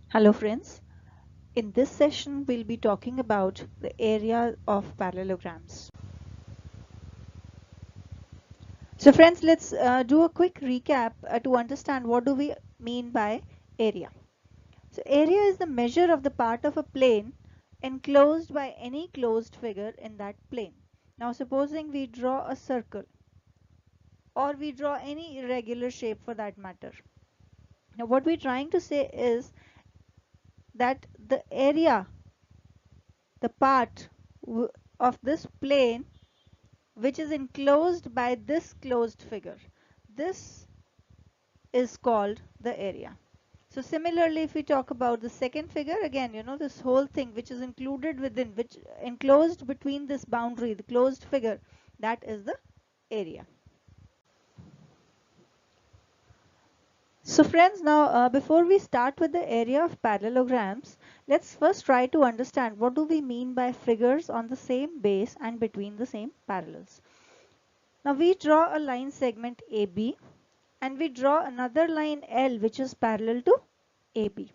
Hello friends, in this session we'll be talking about the area of parallelograms. So friends, let's do a quick recap to understand what do we mean by area. So area is the measure of the part of a plane enclosed by any closed figure in that plane. Now supposing we draw a circle or we draw any irregular shape for that matter. Now what we're trying to say is that the area, the part of this plane which is enclosed by this closed figure. This is called the area. So similarly, if we talk about the second figure, again, this whole thing which is included within, which enclosed between this boundary, the closed figure, that is the area. So friends, now before we start with the area of parallelograms, let's first try to understand what do we mean by figures on the same base and between the same parallels. Now we draw a line segment AB and we draw another line L which is parallel to AB.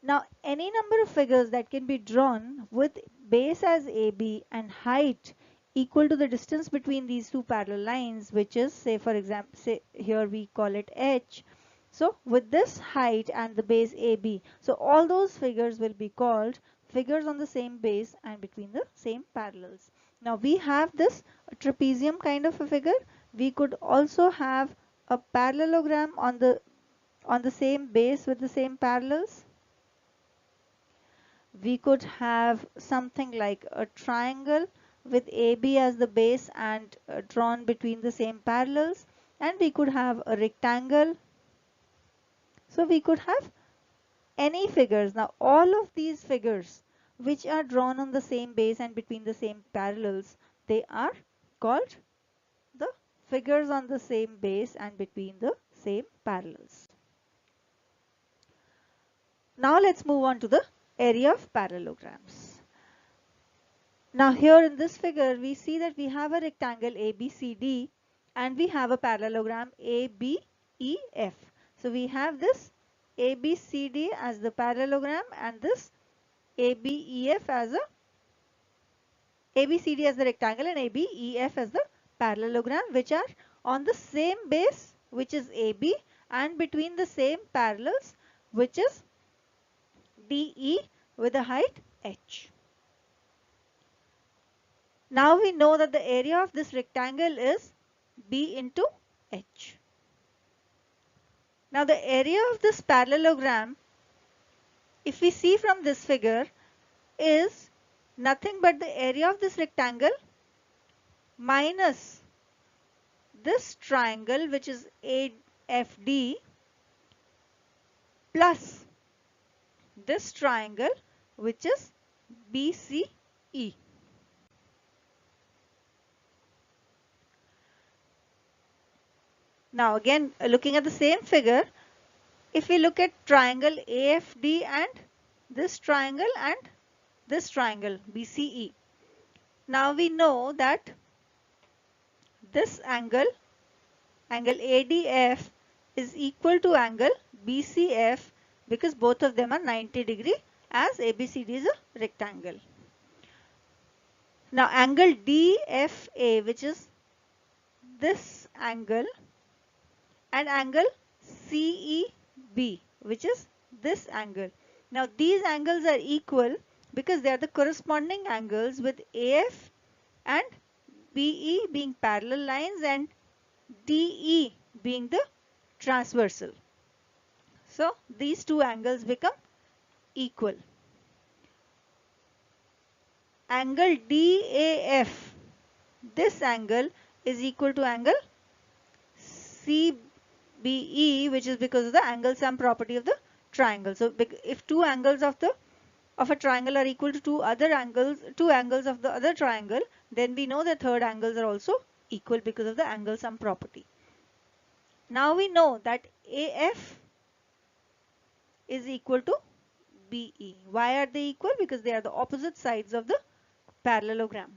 Now any number of figures that can be drawn with base as AB and height equal to the distance between these two parallel lines, which is, say for example, say here we call it H. So with this height and the base AB, so all those figures will be called figures on the same base and between the same parallels. Now we have this trapezium kind of a figure. We could also have a parallelogram on the same base with the same parallels. We could have something like a triangle with AB as the base and drawn between the same parallels, and we could have a rectangle. So we could have any figures. Now all of these figures which are drawn on the same base and between the same parallels, they are called the figures on the same base and between the same parallels. Now let's move on to the area of parallelograms. Now here in this figure we see that we have a rectangle ABCD and we have a parallelogram ABEF. So we have this ABCD as the parallelogram and this ABEF as a ABCD as the rectangle and ABEF as the parallelogram, which are on the same base, which is AB, and between the same parallels, which is DE with a height H. Now we know that the area of this rectangle is B into H. Now the area of this parallelogram, if we see from this figure, is nothing but the area of this rectangle minus this triangle, which is AFD, plus this triangle, which is BCE. Now again, looking at the same figure, if we look at triangle AFD and this triangle BCE, now we know that this angle ADF is equal to angle BCF because both of them are 90 degree as ABCD is a rectangle. Now angle DFA, which is this angle, and angle CEB, which is this angle. Now these angles are equal because they are the corresponding angles with AF and BE being parallel lines and DE being the transversal. So these two angles become equal. Angle DAF, this angle is equal to angle CBE, which is because of the angle sum property of the triangle. So if two angles of a triangle are equal to two angles of the other triangle, then we know that third angles are also equal because of the angle sum property. Now we know that AF is equal to BE. Why are they equal? Because they are the opposite sides of the parallelogram.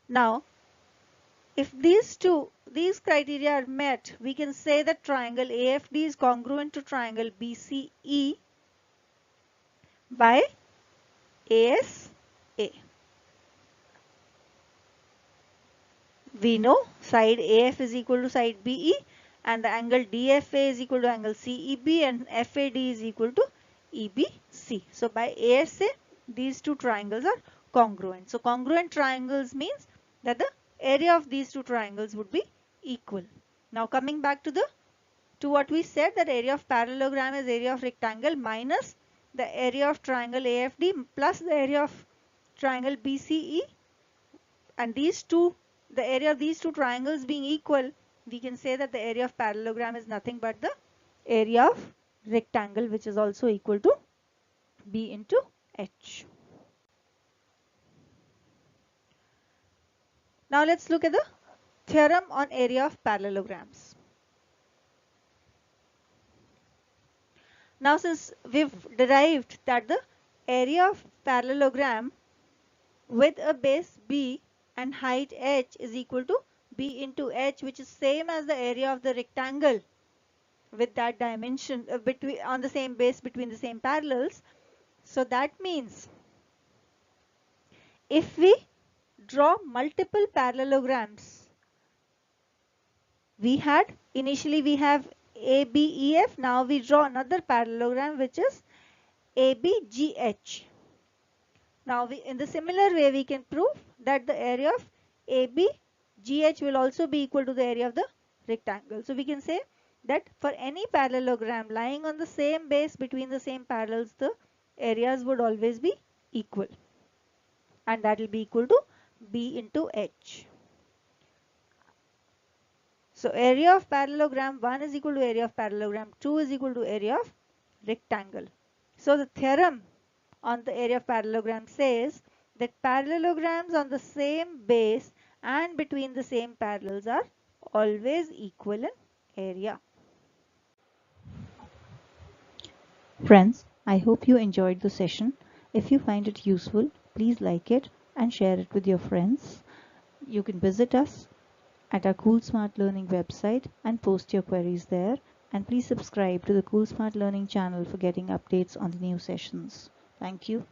Now If these criteria are met, we can say that triangle AFD is congruent to triangle BCE by ASA. We know side AF is equal to side BE and the angle DFA is equal to angle CEB and FAD is equal to EBC. So by ASA, these two triangles are congruent. So congruent triangles means that the area of these two triangles would be equal. Now coming back to what we said, that area of parallelogram is area of rectangle minus the area of triangle AFD plus the area of triangle BCE, and the area of these two triangles being equal, we can say that the area of parallelogram is nothing but the area of rectangle, which is also equal to B into H. Now let's look at the theorem on area of parallelograms. Now since we've derived that the area of parallelogram with a base B and height H is equal to B into H, which is same as the area of the rectangle with that dimension on the same base between the same parallels. So that means if we draw multiple parallelograms, initially we have ABEF, now we draw another parallelogram which is ABGH. Now in the similar way we can prove that the area of ABGH will also be equal to the area of the rectangle. So we can say that for any parallelogram lying on the same base between the same parallels, the areas would always be equal, and that will be equal to B into H. So area of parallelogram 1 is equal to area of parallelogram 2 is equal to area of rectangle. So the theorem on the area of parallelogram says that parallelograms on the same base and between the same parallels are always equal in area. Friends, I hope you enjoyed the session. If you find it useful, please like it and share it with your friends. You can visit us at our Cool Smart Learning website and post your queries there. And please subscribe to the Cool Smart Learning channel for getting updates on the new sessions. Thank you.